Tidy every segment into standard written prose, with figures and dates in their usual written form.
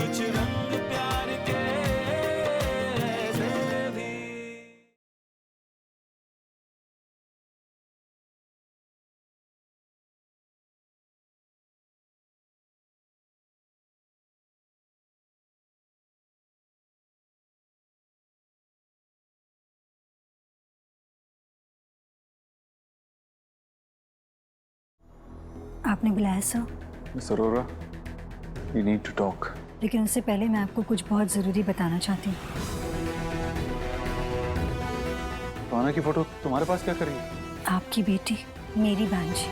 कुछ रंग प्यार के ऐसे भी। आपने बुलाया sir? Miss Arora, we need to talk. लेकिन उससे पहले मैं आपको कुछ बहुत ज़रूरी बताना चाहती हूँ। ताना की फोटो तुम्हारे पास क्या कर रही है? आपकी बेटी मेरी भांजी।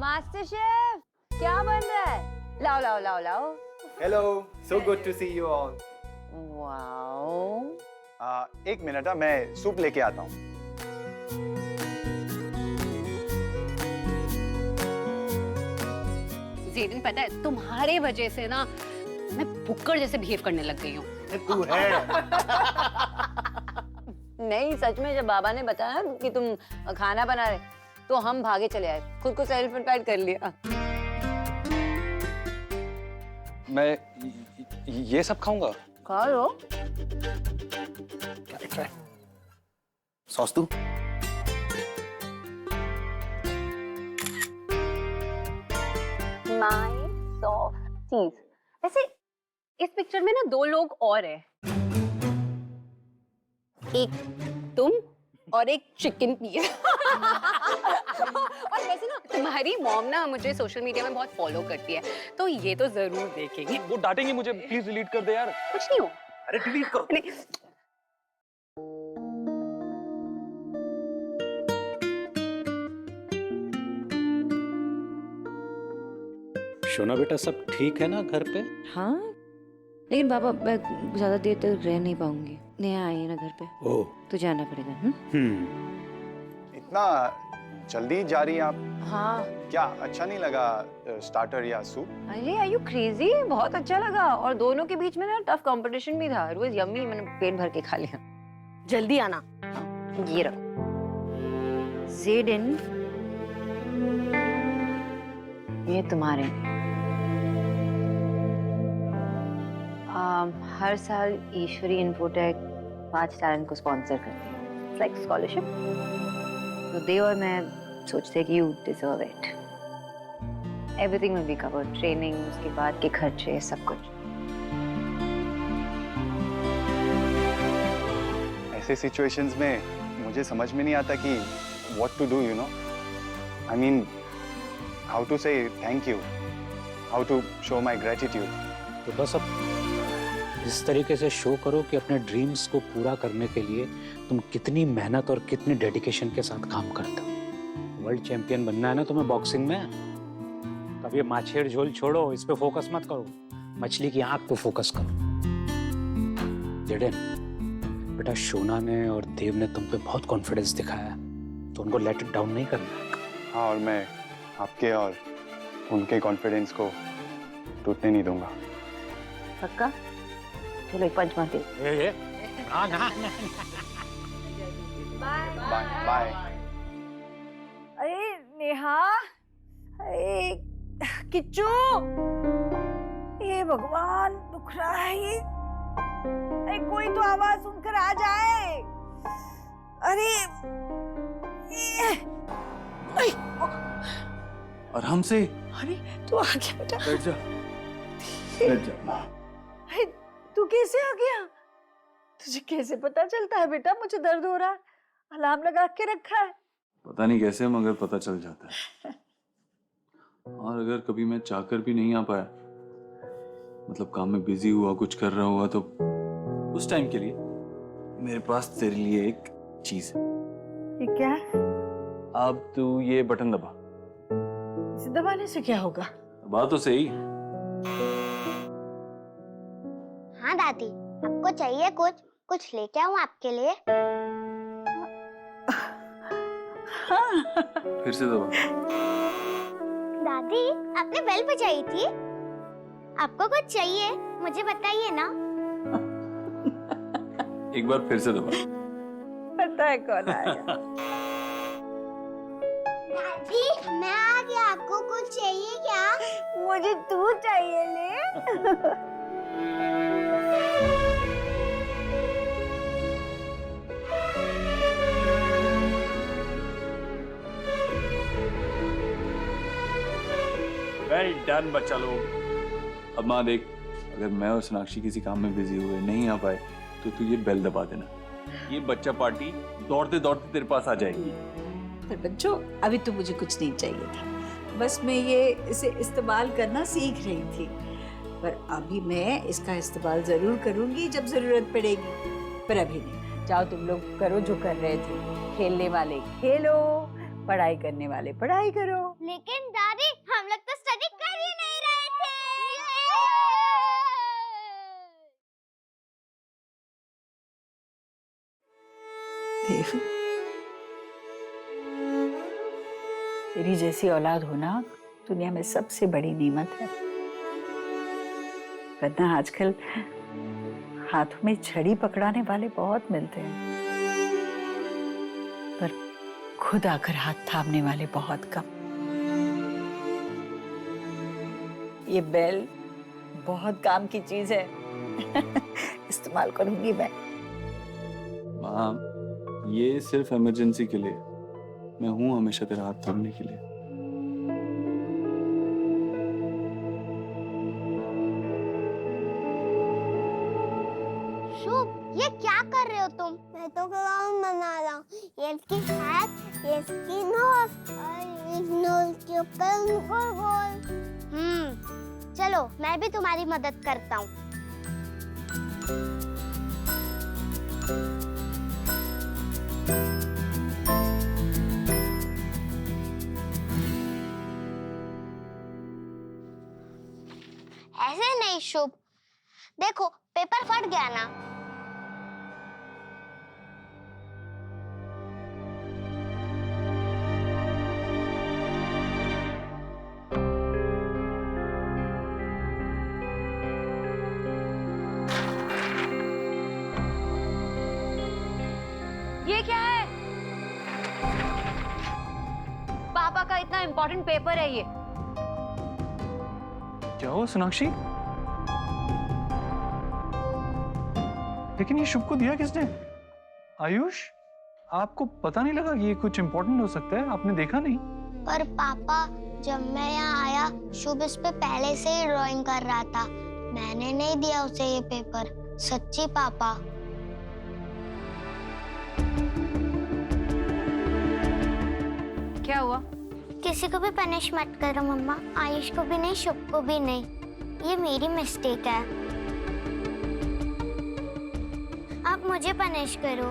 मास्टर शेफ, क्या बन रहा है? लाओ लाओ लाओ लाओ। Hello, so good to see you all. Wow. एक मिनट, मैं सूप लेके आता हूँ। ज़ेरिन, पता है तुम्हारे वजह से ना मैं भुक्कड़ जैसे बिहेव करने लग गई हूँ। तू है। नहीं, सच में जब बाबा ने बताया कि तुम खाना बना रहे तो हम भागे चले आए, खुद को सेल्फ इन्वाइट कर लिया। मैं ये सब खाऊंगा। खा लो। सॉस तू? माय सॉफ्ट चीज। वैसे इस पिक्चर में ना दो लोग और हैं, एक तुम और एक चिकन पीस। और वैसे ना तुम्हारी मॉम ना मुझे सोशल मीडिया में बहुत फॉलो करती है, तो ये तो जरूर देखेंगे। वो डांटेंगी मुझे, प्लीज डिलीट कर दे यार। कुछ नहीं हो। अरे डिलीट करो। नहीं। शोना बेटा, सब ठीक है ना घर पे? हाँ, लेकिन बाबा मैं ज्यादा देर तक रह नहीं पाऊंगी। नेहा आई है ना घर पे। ओह। तो जाना पड़ेगा। इतना जल्दी जा रही हैं आप? हाँ। क्या अच्छा नहीं लगा स्टार्टर या सूप? अरे आर यू क्रेजी? बहुत अच्छा लगा, और दोनों के बीच में ना टफ कंपटीशन भी था। इट वाज यम्मी, मैंने पेट भर के खा लिया। जल्दी आना। ये रहो। ज़ेरिन, ये तुम्हारे लिए। हर साल ईश्वरी इन्फोटेक 5 टैलेंट को स्पॉन्सर करती है, लाइक स्कॉलरशिप। तो दे और मैं सोचते हैं कि you deserve it. Everything will be covered, training, उसके बाद के खर्चे, सब कुछ। ऐसे सिचुएशंस में मुझे समझ में नहीं आता कि what to do, you know? I mean, how to say thank you, how to show my gratitude. तो बस अब इस तरीके से शो करो कि अपने ड्रीम्स को पूरा करने के लिए तुम कितनी मेहनत और कितनी डेडिकेशन के साथ काम करते हो। वर्ल्ड चैंपियन बनना है ना तुम्हें बॉक्सिंग में, तब ये माछेड़ झोल छोड़ो, इस पे फोकस मत करो, मछली की आंख पे फोकस करो। ज़ेरिन बेटा, शोना ने और देव ने तुम पे बहुत कॉन्फिडेंस दिखाया है, तो उनको लेट इट डाउन नहीं करना है। हाँ, और मैं आपके और उनके कॉन्फिडेंस को टूटने नहीं दूंगा। पक्का? चलो एक पंच मारते। Bye bye. अरे नेहा, अरे किच्चू, ये भगवान, दुख रहा है ये। अरे कोई तो आवाज सुनकर आ जाए। अरे और हमसे? अरे तू आ गया बेटा। बैठ जा, बैठ जा। अरे तू कैसे आ गया? तुझे कैसे पता चलता है बेटा मुझे दर्द हो रहा है? अलार्म लगा के रखा है। पता नहीं कैसे, मगर पता चल जाता है। और अगर कभी मैं चाहकर भी नहीं आ पाया, मतलब काम में बिजी हुआ, कुछ कर रहा हुआ, तो उस टाइम के लिए मेरे पास तेरे लिए एक चीज है। ये क्या? अब तू ये बटन दबा। इसे दबाने से क्या होगा? दबा तो सही। हाँ दादी, आपको चाहिए कुछ? कुछ लेके आऊं आपके लिए? फिर से दबा। दादी, आपने बेल बजाई थी? आपको कुछ चाहिए? मुझे बताइए ना। एक बार फिर से दबा। पता है कौन आएगा। दादी, मैं आ मुझे तू चाहिए ले। वेल डन बच्चा लोग। अब माँ देख, अगर मैं और सोनाक्षी किसी काम में बिजी हुए नहीं आ पाए तो तू ये बेल दबा देना। ये बच्चा पार्टी दौड़ते दौड़ते तेरे पास आ जाएगी। पर बच्चों, अभी तो मुझे कुछ नहीं चाहिए था, बस मैं ये इसे इस्तेमाल करना सीख रही थी। पर अभी मैं इसका इस्तेमाल जरूर करूंगी जब जरूरत पड़ेगी, पर अभी नहीं। जाओ तुम लोग करो जो कर रहे थे, खेलने वाले खेलो, पढ़ाई करने वाले पढ़ाई करो। लेकिन दादी, हम लोग तो स्टडी कर ही नहीं रहे थे। देव, तेरी जैसी औलाद होना दुनिया में सबसे बड़ी नेमत है। वरना आजकल हाथों में छड़ी पकड़ाने वाले बहुत मिलते हैं, पर खुद आकर हाथ थामने वाले बहुत कम। ये बेल बहुत काम की चीज है। इस्तेमाल करूंगी मैं। माँ, ये सिर्फ इमरजेंसी के लिए, मैं हूँ हमेशा तेरा हाथ थामने के लिए। शुभ, ये क्या कर रहे हो तुम? मैं तो क्लाउन बना रहा हूँ। ये इसकी हैट, ये इसकी नोज, और इस नोज के ऊपर गोल। चलो, मैं भी तुम्हारी मदद करता हूँ। ऐसे नहीं शुभ, देखो पेपर फट गया ना। ये क्या है? पापा का इतना इम्पोर्टेंट पेपर है ये। क्या हुआ सोनाक्षी? लेकिन ये शुभ को दिया किसने? आयुष, आपको पता नहीं लगा कि ये कुछ इम्पोर्टेंट हो सकता है? आपने देखा नहीं? पर पापा, जब मैं यहाँ आया, शुभ इस पे पहले से ही ड्राइंग कर रहा था। मैंने नहीं दिया उसे ये पेपर। सच्ची पापा। क्या हुआ? किसी को भी पनिश मत करो मम्मा। आयुष को भी नहीं, शुभ को भी नहीं। ये मेरी मिस्टेक है। आप मुझे पनिश करो।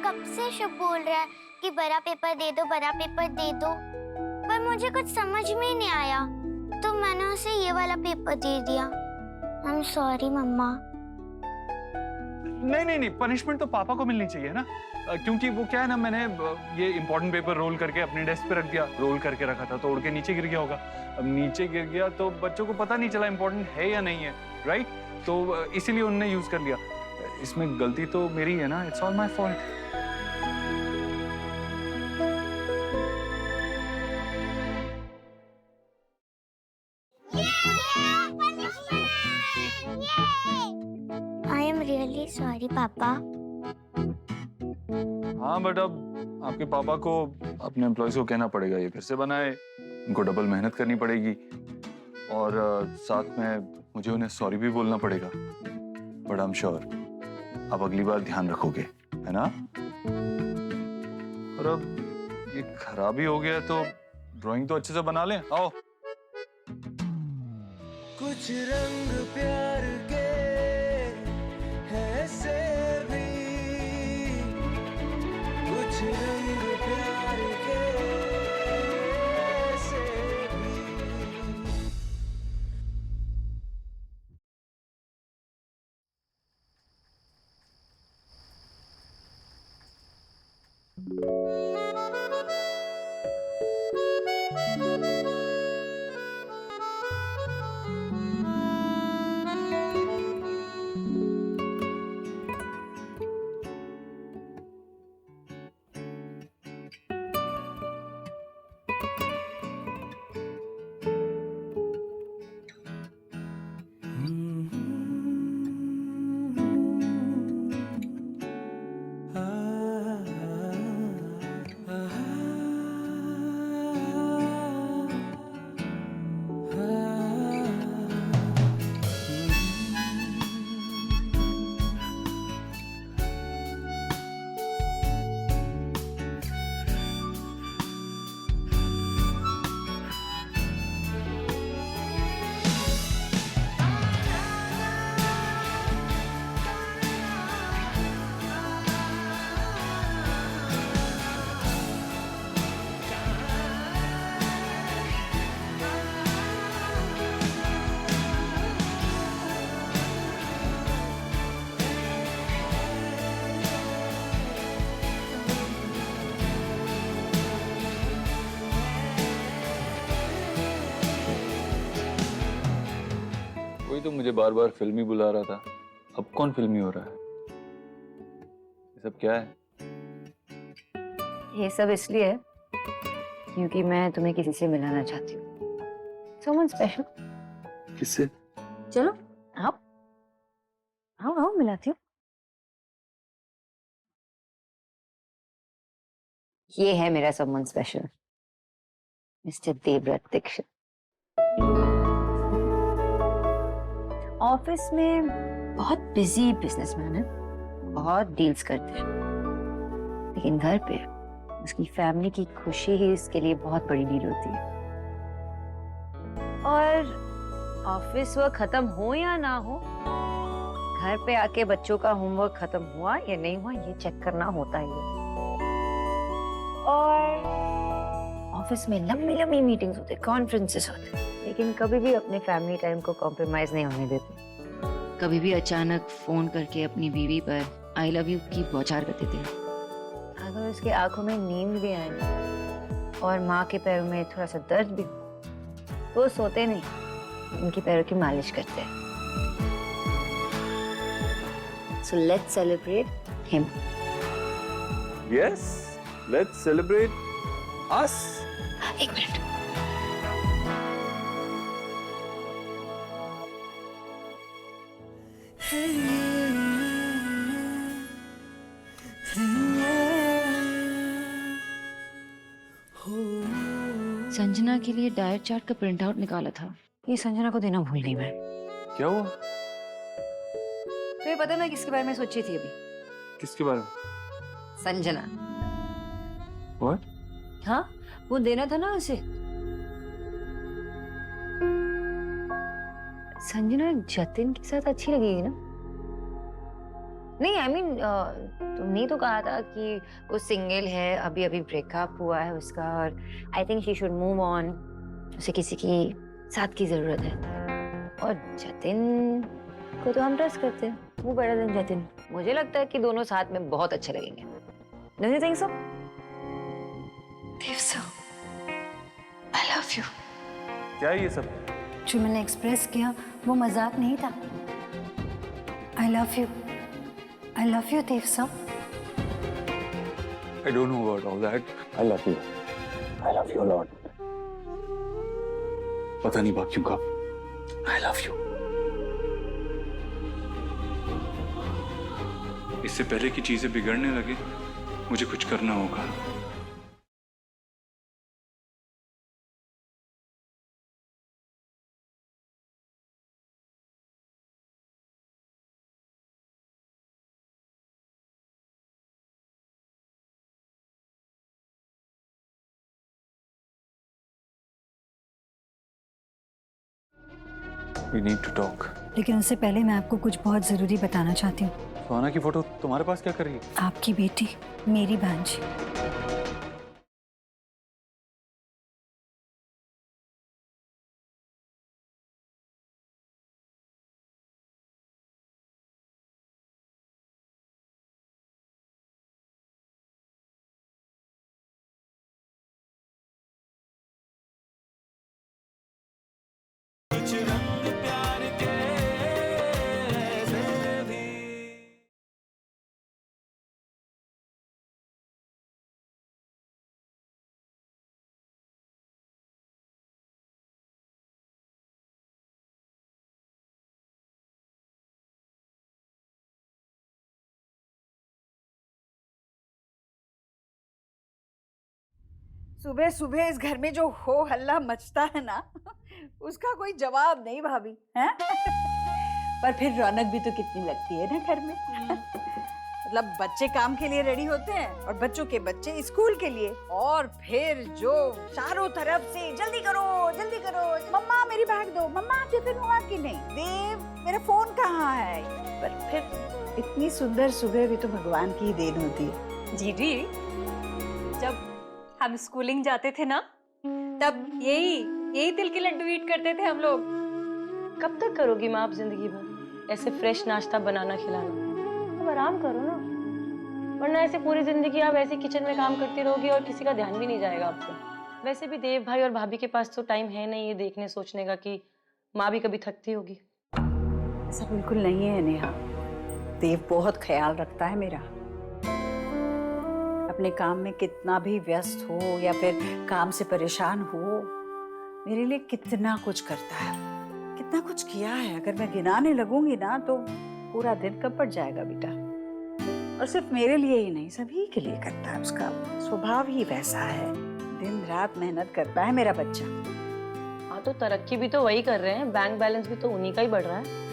कब से शुभ बोल रहा है कि बड़ा पेपर दे दो, बड़ा पेपर दे दो, पर मुझे कुछ समझ में ही नहीं आया, तो मैंने उसे ये वाला पेपर दे दिया। आई एम सॉरी मम्मा। नहीं, पनिशमेंट तो पापा को मिलनी चाहिए ना, क्योंकि वो क्या है ना, मैंने ये इंपॉर्टेंट पेपर रोल करके अपने डेस्क पे रख दिया, रोल करके रखा था, तो उड़ के नीचे गिर गया होगा। अब नीचे गिर गया तो बच्चों को पता नहीं चला इंपॉर्टेंट है या नहीं है, राइट? तो इसीलिए उन्होंने यूज कर लिया। इसमें गलती तो मेरी है ना, it's all my fault. I am really sorry पापा। हाँ, बट अब आपके पापा को अपने एम्प्लॉयज को कहना पड़ेगा ये फिर से बनाए, उनको डबल मेहनत करनी पड़ेगी, और साथ में मुझे उन्हें सॉरी भी बोलना पड़ेगा। बट आई एम श्योर आप अगली बार ध्यान रखोगे, है ना? और अब ये खराबी हो गया तो ड्राइंग तो अच्छे से बना लें। आओ। कुछ रंग प्यार के हैं से भी, कुछ रंग प्यार के से भी। वही तो मुझे बार बार फिल्मी बुला रहा था। अब कौन फिल्मी हो रहा है? ये सब क्या है? ये सब इसलिए है क्योंकि मैं तुम्हें किसी से मिलाना चाहती हूँ। Someone special. किससे? चलो आओ आओ आओ मिलाती हूँ। ये है मेरा someone special, mister Devvrat Dikshit. Office में बहुत बिजी बिजनेसमैन है, बहुत डील्स करते हैं, लेकिन घर पे उसकी फैमिली की खुशी ही इसके लिए बहुत बड़ी डील होती है। और ऑफिस वर्क खत्म हो या ना हो, घर पे आके बच्चों का होमवर्क खत्म हुआ या नहीं हुआ ये चेक करना होता ही है। और ऑफिस में लंबी लंबी मीटिंग्स होते, कॉन्फ्रेंसेस होते, लेकिन कभी भी अपने फैमिली टाइम को कॉम्प्रोमाइज नहीं होने देते। कभी भी अचानक फोन करके अपनी बीवी पर आई लव यू की बौछार करते थे। अगर उसकी आंखों में नींद भी आए और माँ के पैरों में थोड़ा सा दर्द भी हो तो सोते नहीं, उनके पैरों की मालिश करते हैं। So let's celebrate him. Yes, let's celebrate us. एक मिनट। संजना के लिए डाइट चार्ट का प्रिंट आउट निकाला था। ये संजना को देना भूल गई मैं। क्या हुआ? तो ये पता मैं किसके बारे में सोची थी अभी? किसके बारे में? संजना। What? हाँ, वो देना था ना उसे। संजना जतिन के साथ अच्छी लगेगी ना? नहीं, I mean, तुमने तो कहा था कि वो सिंगल है, अभी अभी ब्रेकअप हुआ है उसका, और I think she should move on. उसे किसी की साथ की जरूरत है। और जतिन को तो हम ट्रस्ट करते हैं, वो बेटर देन जतिन। मुझे लगता है कि दोनों साथ में बहुत अच्छे लगेंगे। Don't you think so? Dev sir, I love you. क्या है ये सब? जो मैंने एक्सप्रेस किया वो मजाक नहीं था। I love you. I love you, Dev sir. I don't know about all that. I love you. I love you a lot. पता नहीं बाकियों का। I love you. इससे पहले कि चीजें बिगड़ने लगे, मुझे कुछ करना होगा। We need to talk. लेकिन उससे पहले मैं आपको कुछ बहुत जरूरी बताना चाहती हूँ। सुहाना की फोटो तुम्हारे पास क्या कर रही है? आपकी बेटी, मेरी भांजी। सुबह सुबह इस घर में जो हो हल्ला मचता है ना, उसका कोई जवाब नहीं भाभी, हैं? पर फिर रौनक भी तो कितनी लगती है ना घर में। मतलब बच्चे काम के लिए रेडी होते हैं और बच्चों के बच्चे स्कूल के लिए, और फिर जो चारों तरफ से जल्दी करो, मम्मा मेरी बैग दो, मम्मा टिफिन हुआ कि नहीं, देव मेरा फोन कहाँ है। पर फिर इतनी सुंदर सुबह भी तो भगवान की ही देन होती है। दीदी, जब हम स्कूलिंग जाते थे ना, तब यही तिल के लड्डू ईट करते थे हम लोग। कब तक करोगी माँ आप जिंदगी भर ऐसे फ्रेश नाश्ता बनाना खिलाना? अब आराम करो ना, वरना ऐसे पूरी जिंदगी आप ऐसे किचन में काम करती रहोगी और किसी का ध्यान भी नहीं जाएगा आप पे। वैसे भी देव भाई और भाभी के पास तो टाइम है नहीं ये देखने सोचने का कि माँ भी कभी थकती होगी। ऐसा बिल्कुल नहीं है नेहा। देव बहुत ख्याल रखता है मेरा। अपने काम में कितना भी व्यस्त हो या फिर काम से परेशान हो, मेरे लिए कितना कुछ करता है, कितना कुछ किया है। अगर मैं गिनाने लगूंगी ना तो पूरा दिन कब पड़ जाएगा बेटा। और सिर्फ मेरे लिए ही नहीं, सभी के लिए करता है। उसका स्वभाव ही वैसा है, दिन रात मेहनत करता है मेरा बच्चा। हाँ तो तरक्की भी तो वही कर रहे हैं, बैंक बैलेंस भी तो उन्हीं का ही बढ़ रहा है।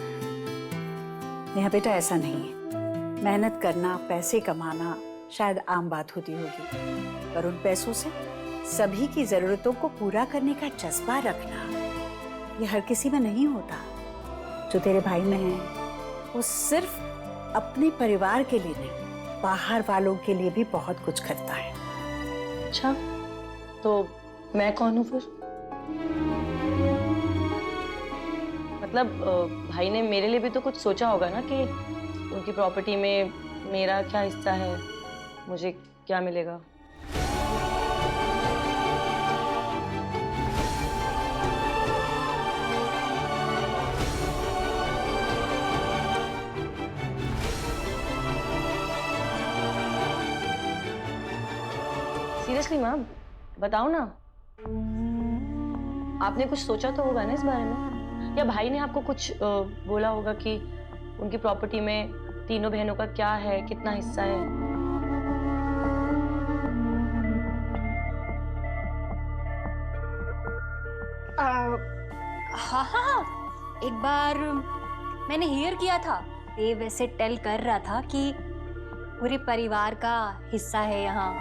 नेहा बेटा ऐसा नहीं है। मेहनत करना, पैसे कमाना शायद आम बात होती होगी, पर उन पैसों से सभी की जरूरतों को पूरा करने का जज्बा रखना, ये हर किसी में नहीं होता। जो तेरे भाई में है वो सिर्फ अपने परिवार के लिए नहीं, बाहर वालों के लिए भी बहुत कुछ करता है। अच्छा, तो मैं कौन हूँ फिर? मतलब भाई ने मेरे लिए भी तो कुछ सोचा होगा ना कि उनकी प्रॉपर्टी में मेरा क्या हिस्सा है, मुझे क्या मिलेगा। सीरियसली मैम, बताओ ना, आपने कुछ सोचा तो होगा ना इस बारे में, या भाई ने आपको कुछ बोला होगा कि उनकी प्रॉपर्टी में तीनों बहनों का क्या है, कितना हिस्सा है? हाँ हाँ, एक बार मैंने हियर किया था। देव वैसे टेल कर रहा था कि पूरे परिवार का हिस्सा है यहाँ,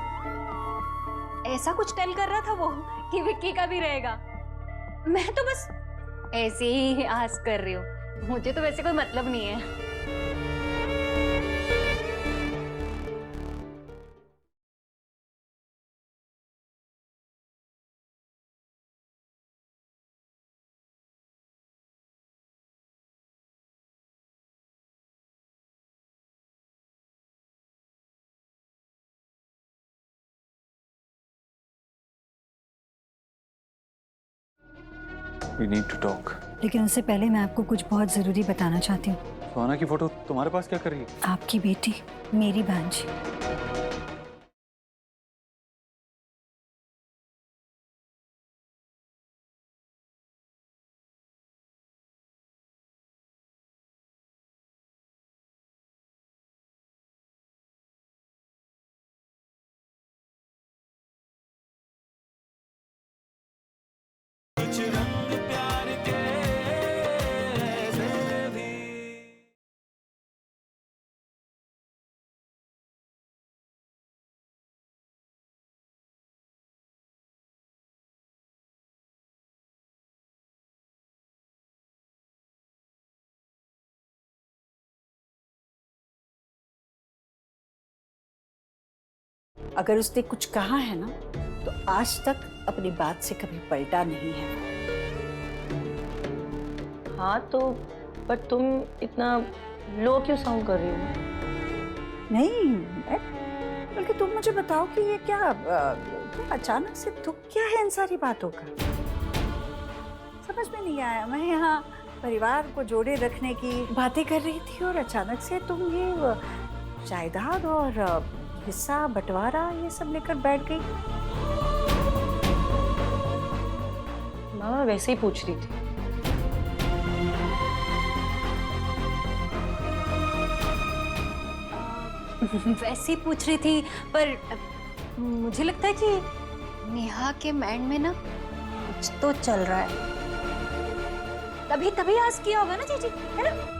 ऐसा कुछ टेल कर रहा था वो कि विक्की का भी रहेगा। मैं तो बस ऐसे ही आस कर रही हूँ, मुझे तो वैसे कोई मतलब नहीं है। We need to talk. लेकिन उससे पहले मैं आपको कुछ बहुत जरूरी बताना चाहती हूँ। सुहाना की फोटो तुम्हारे पास क्या कर रही है? आपकी बेटी, मेरी भांजी। कुछ रंग प्यार के ऐसे भी। अगर उसने कुछ कहा है ना तो आज तक अपनी बात से कभी पलटा नहीं है। हाँ तो पर तुम इतना लो क्यों साउंड कर रही हो? नहीं, बल्कि तुम मुझे बताओ कि ये क्या अचानक से दुख क्या है इन सारी बातों का? समझ में नहीं आया। मैं यहाँ परिवार को जोड़े रखने की बातें कर रही थी और अचानक से तुम ये जायदाद और हिस्सा बंटवारा ये सब लेकर बैठ गई। मामा वैसे ही पूछ रही थी। वैसे ही पूछ रही थी, पर मुझे लगता है कि नेहा के माइंड में ना कुछ तो चल रहा है, तभी आज किया होगा ना जीजी, है ना?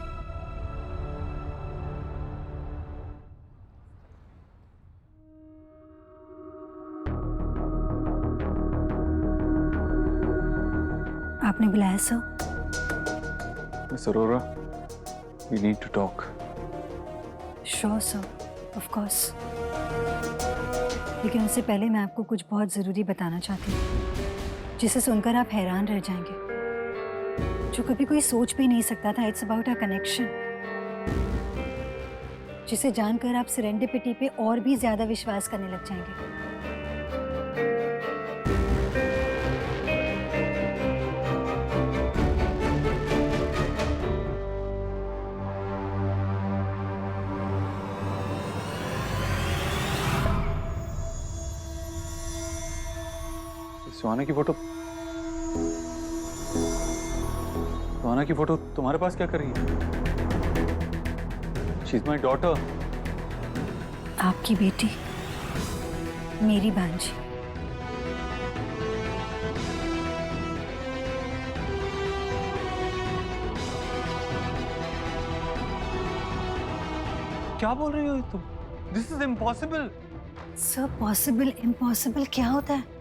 आपने बुलाया sir? Miss Aurora, we need to talk. Sure sir, of course. लेकिन उससे पहले मैं आपको कुछ बहुत ज़रूरी बताना चाहती हूँ, जिसे सुनकर आप हैरान रह जाएंगे, जो कभी कोई सोच भी नहीं सकता था। इट्स अबाउट अ कनेक्शन, जिसे जानकर आप सेरेंडिपिटी पे और भी ज़्यादा विश्वास करने लग जाएंगे। सुहाना की फोटो तुम्हारे पास क्या कर रही है? She is my daughter. आपकी बेटी, मेरी भांजी। क्या बोल रही हो तुम? This is impossible. Sir, possible impossible क्या होता है?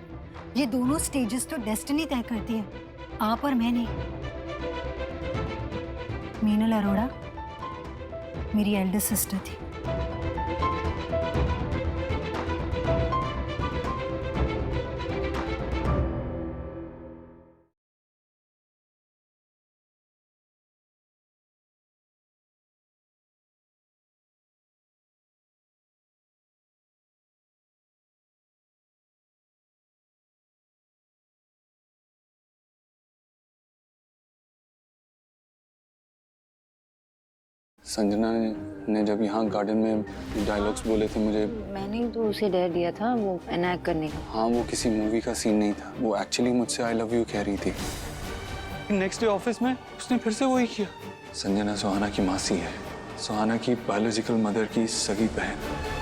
ये दोनों स्टेजेस तो डेस्टिनी तय करती है, आप और मैं नहीं। मीनल अरोड़ा मेरी एल्डर सिस्टर थी। संजना ने जब यहाँ गार्डन में डायलॉग्स बोले थे मुझे, मैंने ही तो उसे डर दिया था वो एनैक्ट करने का। हाँ वो किसी मूवी का सीन नहीं था, वो एक्चुअली मुझसे आई लव यू कह रही थी। नेक्स्ट डे ऑफिस में उसने फिर से वही किया। संजना सुहाना की मासी है, सुहाना की बायोलॉजिकल मदर की सगी बहन।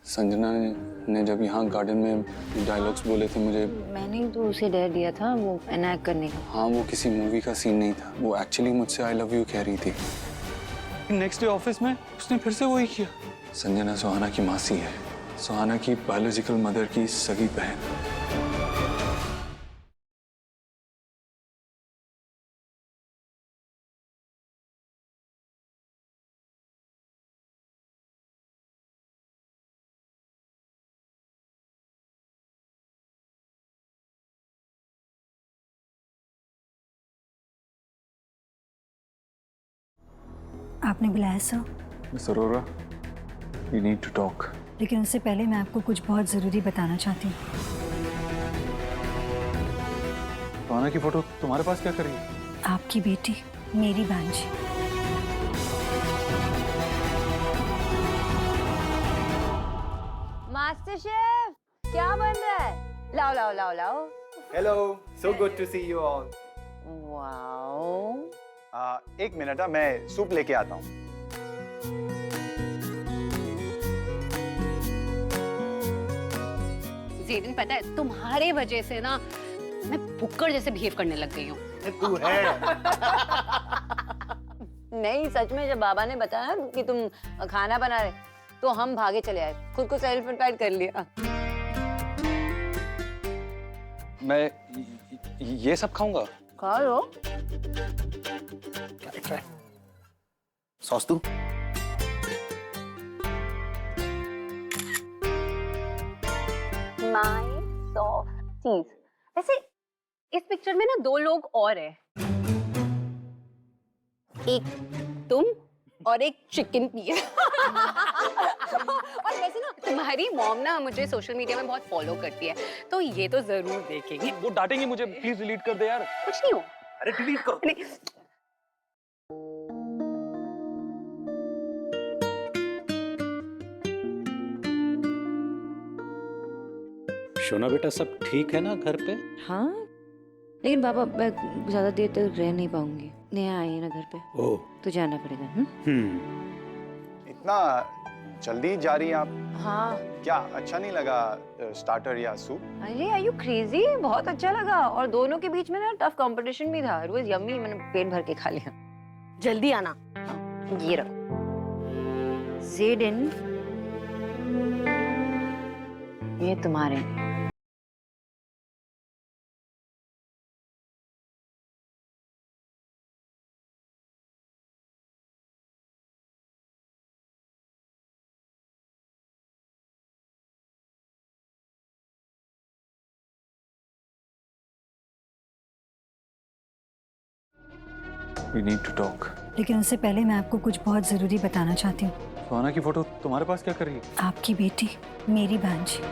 संजना ने जब यहाँ गार्डन में डायलॉग्स बोले थे मुझे, मैंने ही तो उसे डर दिया था वो एनैक्ट करने का। हाँ वो किसी मूवी का सीन नहीं था, वो एक्चुअली मुझसे आई लव यू कह रही थी। नेक्स्ट डे ऑफिस में उसने फिर से वही किया। संजना सुहाना की मासी है, सुहाना की बायोलॉजिकल मदर की सगी बहन। आपने बुलाया sir? Miss Arora, we need to talk. लेकिन उससे पहले मैं आपको कुछ बहुत ज़रूरी बताना चाहती हूँ। सुहाना की फोटो तुम्हारे पास क्या कर रही है? आपकी बेटी, मेरी भांजी। मास्टर शेफ, क्या बन रहा है? लाओ लाओ लाओ लाओ। Hello, so good to see you all. Wow. एक मिनट, मैं सूप लेके आता हूँ। जेरिन, पता है तुम्हारे वजह से ना मैं भुक्कड़ जैसे बिहेव करने लग गई हूँ। तू है। नहीं, सच में जब बाबा ने बताया कि तुम खाना बना रहे तो हम भागे चले आए, खुद को सेल्फ इन्वाइट कर लिया। मैं ये सब खाऊंगा। खा लो। सॉस तू? माय सॉफ्ट चीज। वैसे इस पिक्चर में ना दो लोग और हैं, एक तुम और एक चिकन पीस। और वैसे ना तुम्हारी मॉम ना मुझे सोशल मीडिया में बहुत फॉलो करती है, तो ये तो जरूर देखेंगे। वो डांटेंगी मुझे, प्लीज डिलीट कर दे यार। कुछ नहीं हो। अरे डिलीट करो। नहीं। शोना बेटा, सब ठीक है ना घर पे? हाँ, लेकिन बाबा मैं ज्यादा देर तक रह नहीं पाऊंगी। नेहा आई है ना घर पे, ओह। तो जाना पड़ेगा। इतना जल्दी जा रही हैं आप? हाँ। क्या अच्छा नहीं लगा स्टार्टर या सूप? अरे आर यू क्रेजी? बहुत अच्छा लगा, और दोनों के बीच में ना टफ कंपटीशन भी था। इट वाज यम्मी, मैंने पेट भर के खा लिया। जल्दी आना। ये रहो। ज़ेडिन, ये तुम्हारे लिए। We need to talk. लेकिन उससे पहले मैं आपको कुछ बहुत ज़रूरी बताना चाहती हूँ। सुहाना की फोटो तुम्हारे पास क्या कर रही है? आपकी बेटी मेरी भांजी।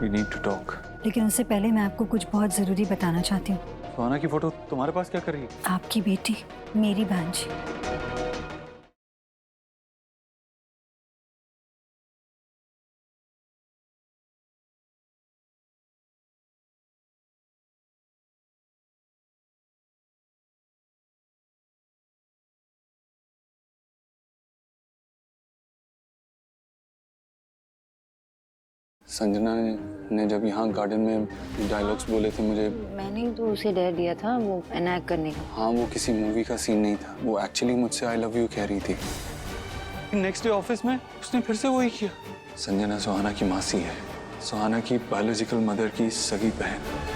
We need to talk. लेकिन उससे पहले मैं आपको कुछ बहुत जरूरी बताना चाहती हूँ। सुहाना की फोटो तुम्हारे पास क्या कर रही है? आपकी बेटी मेरी भांजी। संजना ने जब यहाँ गार्डन में डायलॉग्स बोले थे मुझे, मैंने ही तो उसे डर दिया था वो एनैक्ट करने का। हाँ वो किसी मूवी का सीन नहीं था, वो एक्चुअली मुझसे आई लव यू कह रही थी। नेक्स्ट डे ऑफिस में उसने फिर से वही किया। संजना सुहाना की मासी है, सुहाना की बायोलॉजिकल मदर की सगी बहन।